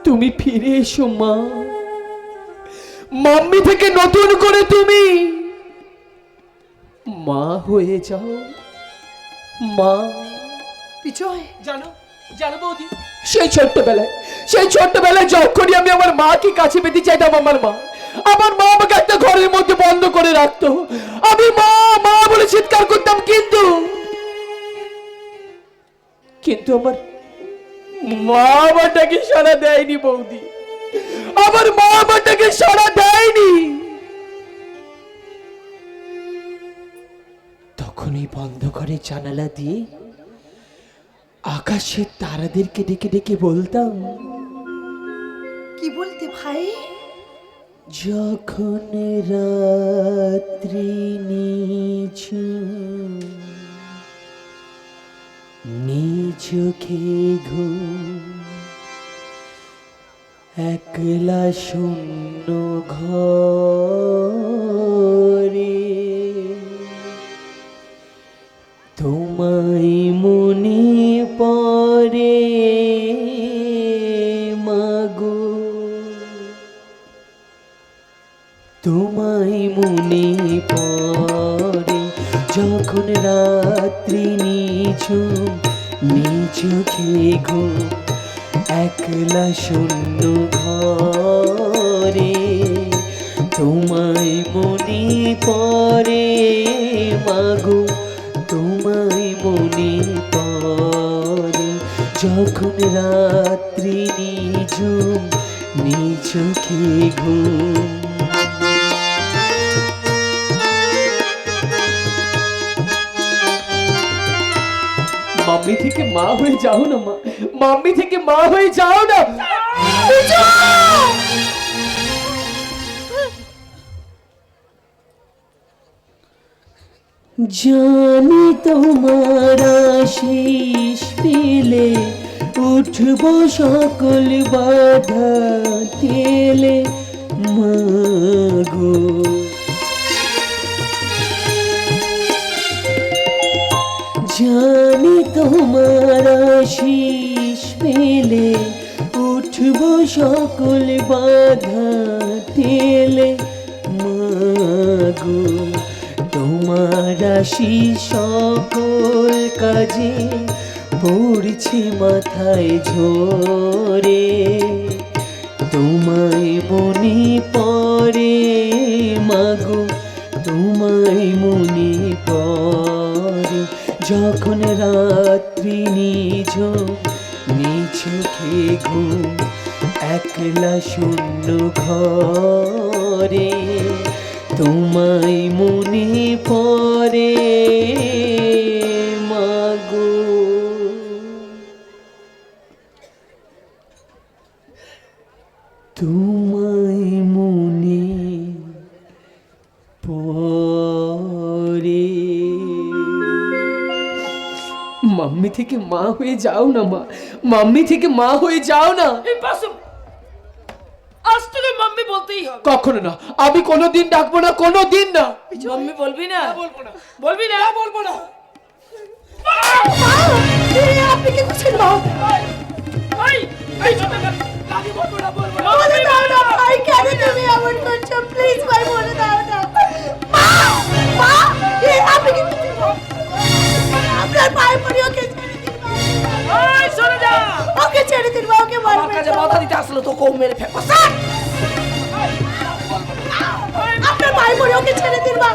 তুমি ফিরে এসো মা। মাম্মি থেকে নতুন করে তুমি মা হয়ে যাও মা। বিজয়, জানো জানো বৌদি, সেই ছোট্টবেলায় যখনই আমি আমার মাকে কাছে পেতে চাইতাম, আমার মা আমাকে একটা ঘরের মধ্যে বন্ধ করে রাখতো। আমি মা মা বলে চিৎকার করতাম, কিন্তু আমার মা আমাটাকে সাড়া দেয়নি বৌদি, আমার মা আমাটাকে সাড়া দেয়নি। তখনই বন্ধ করে জানালা দিয়ে আকাশের তারাদেরকে ডেকে ডেকে বলতাম, কি বলতে ভাই? যখন রাত্রি নিঝুম চোখে ঘুম, একলা শূন্য ঘরে তোমায় মনে পড়ে মাগো, তোমায় মনে পড়ে যখন রাত্রি নিঝুম চোখে ঘুম, একলা শূন্য ঘরে তোমায় মনে পড়ে মাগো, তোমায় মনে পড়ে যখন রাত্রি নিঝুম চোখে ঘুম। মাম্মি থেকে মা হয়ে যাও না মা, মাম্মি থেকে মা হয়ে যাও না। জানি তোমার আশিস পেলে উঠব সকল বাধা তেলে মাগো, জানি তোমার আশিস পেলে উঠব সকল বাধা তেলে মাগো, তোমার আশিস সকল কাজে পড়ছে মাথায় ঝরে, তোমায় মনে পড়ে মাগো, তোমায় মনে পড়ে যখন রাত্রি নিঝুম চোখে ঘুম, একলা শূন্য ঘরে তোমায় মনে পড়ে মাগো। তোমায় মনে পড়ে। মাম্মি থেকে মা হয়ে যাও না মা, মাম্মি থেকে মা হয়ে যাও না। আজ তোকে মাম্মি বলতেই হবে। কখনো না, আমি কোনোদিন ডাকবো না, কোনোদিন না। মাম্মি বলবি না? বলবো না, বলবি না? বলবো না। আপনি কি করছেন মা? আমি বলবো না, বলবো না। বলে দাও না ভাই, কেন তুমি এমন করছো? প্লিজ ভাই বলে দাও না। মা, মা, আপনি কি করছেন? আপনার পায়ে পড়ি, ওকে ছেড়ে দিন মা। এই সরে যা। ওকে ছেড়ে দিন মা, ওকে আমার মারবেন কাছে না। বাধা দিতে আসলো তো কম মেরে ফেলবো। আপনার পায়ে পড়ি, ওকে ছেড়ে দিন মা।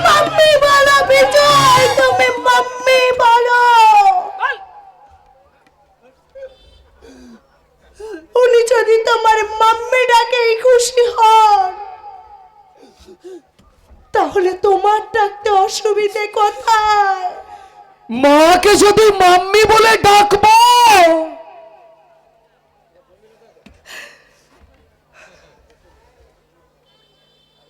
মাম্মি বলো বিজয়, তুমি মাম্মি বলো। উনি যদি তোমার মাম্মি ডাকেই খুশি হন, তাহলে তোমার ডাকতে অসুবিধে কোথায়? মাকে যদি মাম্মি বলে ডাকবো,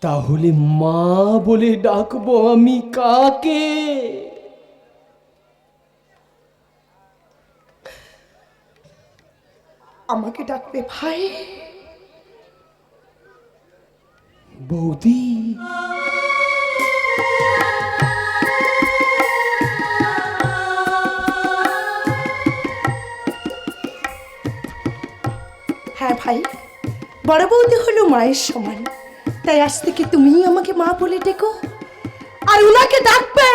তাহলে মা বলে ডাকবো আমি কাকে? আমাকে ডাকবে ভাই। বৌদি ভাই, বড় বৌদি হলো মায়ের সমান, তাই আজ থেকে তুমিই আমাকে মা বলে ডেকো, আর উনাকে ডাকবে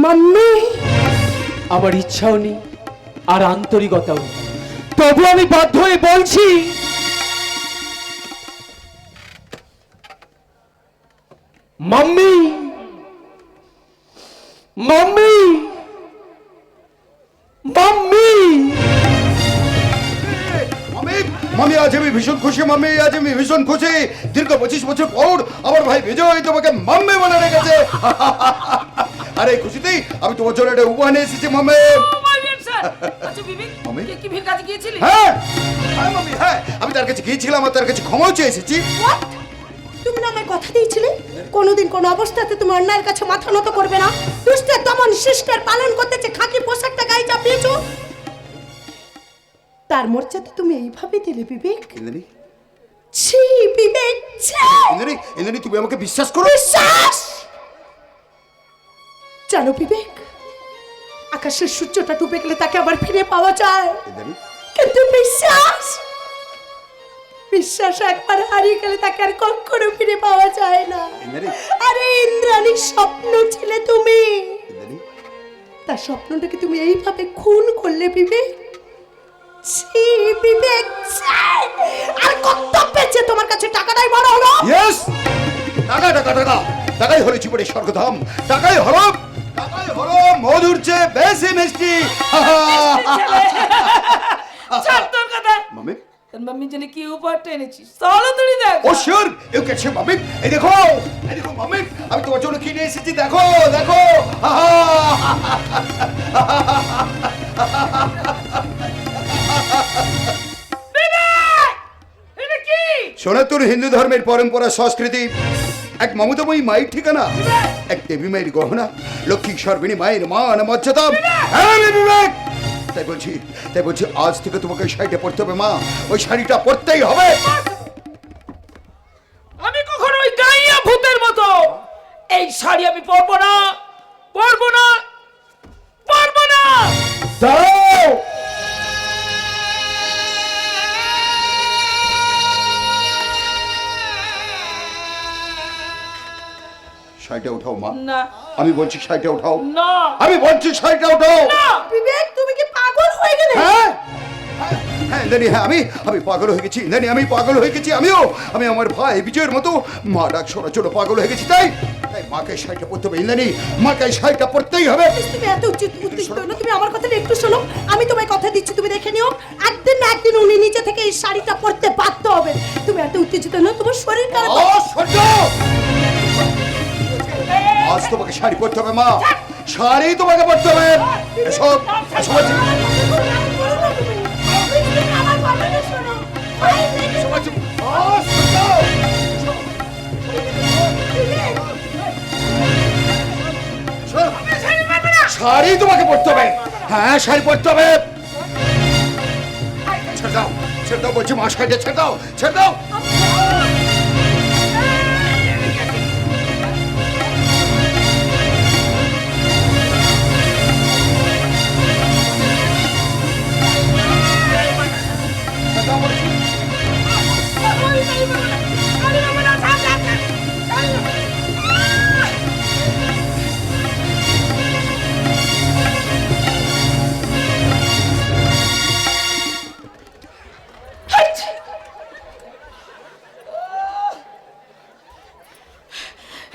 মাম্মি। আমার ইচ্ছাও নেই আর আন্তরিকতাও নেই, তবু আমি বাধ্য হয়ে বলছি মাম্মি, মাম্মি, মাম্মি। মামি আজ আমি ভীষণ খুশি, মামি আজ আমি ভীষণ খুশি। দীর্ঘ 25 বছর পর আমার ভাই বিজয় তোমাকে মাম্মি বলে রেখেছে। আরে এই খুশিতেই আমি তোমার জন্য একটা উপহার নিয়ে এসেছি মাম্মি। আচ্ছা বিবেক, মামি? কি ভিড় কাছে গিয়েছিলি? হ্যাঁ হ্যাঁ মামি, হ্যাঁ আমি তার কাছে গিয়েছিলাম আর তার কাছে ক্ষমাও চেয়ে এসেছি। What? তুমি না আমায় কথা দিয়েছিলে কোনোদিন কোনো অবস্থাতে তুমি অন্যায়ের কাছে মাথা নত করবে না। দুষ্টের দমন শিষ্টের পালন করতে যে খাকি পোশাকটা গায়ে চাপিয়েছো, তার মর্যাদা তুমি এইভাবে দিলে বিবেক? ইন্দ্রাণী, ছি বিবেক, ছি! ইন্দ্রাণী, ইন্দ্রাণী তুমি আমাকে বিশ্বাস করো। বিশ্বাস জানো বিবেক, আকাশের সূর্যটা ডুবে গেলে তাকে আবার ফিরে পাওয়া যায়, ইন্দ্রাণী, কিন্তু বিশ্বাস, বিশ্বাস একবার হারিয়ে গেলে তাকে আর কখনো ফিরে পাওয়া যায় না। ইন্দ্রাণী, আরে ইন্দ্রাণীর স্বপ্ন ছিলে তুমি, ইন্দ্রাণী, তার স্বপ্নটাকে তুমি এইভাবে খুন করলে বিবেক। ছি বিবেক, ছি! আর কত পেয়েছে তোমার কাছে টাকাটাই বড় হলো। ইয়েস, টাকা টাকা টাকা, টাকাই হলো জীবনের স্বর্গধাম, টাকাই হলো, টাকাই হলো মধুর চেয়ে বেশি মিষ্টি। ছাড় তোর কথা। মামি, তোর মাম্মির জন্য কি উপহারটা এনেছিস? চলো তুই দেখ। ও শিওর, ইউ ক্যান সে মামি। এই দেখো মামি, আমি তোমার জন্য কিনে এসেছি, দেখো দেখো। এটা কি? সনাতন হিন্দু ধর্মের পরম্পরা সংস্কৃতি, এক মমতাময়ী মায়ের ঠিকানা, এক দেবী মায়ের গহনা, লক্ষ্মী সর্বিনী মায়ের মান মর্যাদা। হ্যাঁ রে বিবেক, তাই বলছি আজ থেকে তোমাকে ওই শাড়িটা পরতে হবে মা, ওই শাড়িটা পরতেই হবে। আমি কখনো ওই গাইয়া ভূতের মতো এই শাড়ি আমি পরবো না, পরবো না, পরবো না। দাও, শাড়িটা উঠাও মা, না আমি বলছি শাড়িটা উঠাও, না আমি বলছি শাড়িটা উঠাও। বিবেক তুমি কি পাগল হয়ে গেলে? হ্যাঁ হ্যাঁ ইন্দ্রাণী, হ্যাঁ আমি পাগল হয়ে গেছি ইন্দ্রাণী, আমি পাগল হয়ে গেছি। আমি আমার ভাই বিজয়ের মতো মা ডাক শোনার জন্য পাগল হয়ে গেছি। তাই মাকে শাড়িটা পরতে হবে ইন্দ্রাণী, মাকে শাড়িটা পরতেই হবে। তুমি এত উত্তেজিত না, তুমি আমার কথাটা একটু শোনো। আমি তোমায় কথা দিচ্ছি, তুমি দেখে নিও, একদিন না একদিন উনি নিজে থেকে এই শাড়িটা পরতে বাধ্য হবে। তুমি এত উত্তেজিত না, তোমার শরীর খারাপ। সহ্য, আজ তোমাকে শাড়ি পরতে হবে মা, শাড়ি তোমাকে পরতে হবে। এসব এসব আছে। আমার কথাটা শোনো। শাড়ি তোমাকে পরতে হবে, হ্যাঁ শাড়ি পরতে হবে। ছেড়ে দাও, ছেড়ে দাও বলছি মা, শাড়িটা ছেড়ে দাও, ছেড়ে দাও।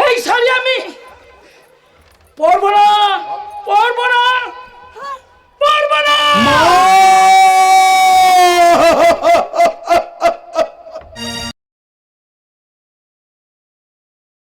এই শাড়ি আমি পরবো না,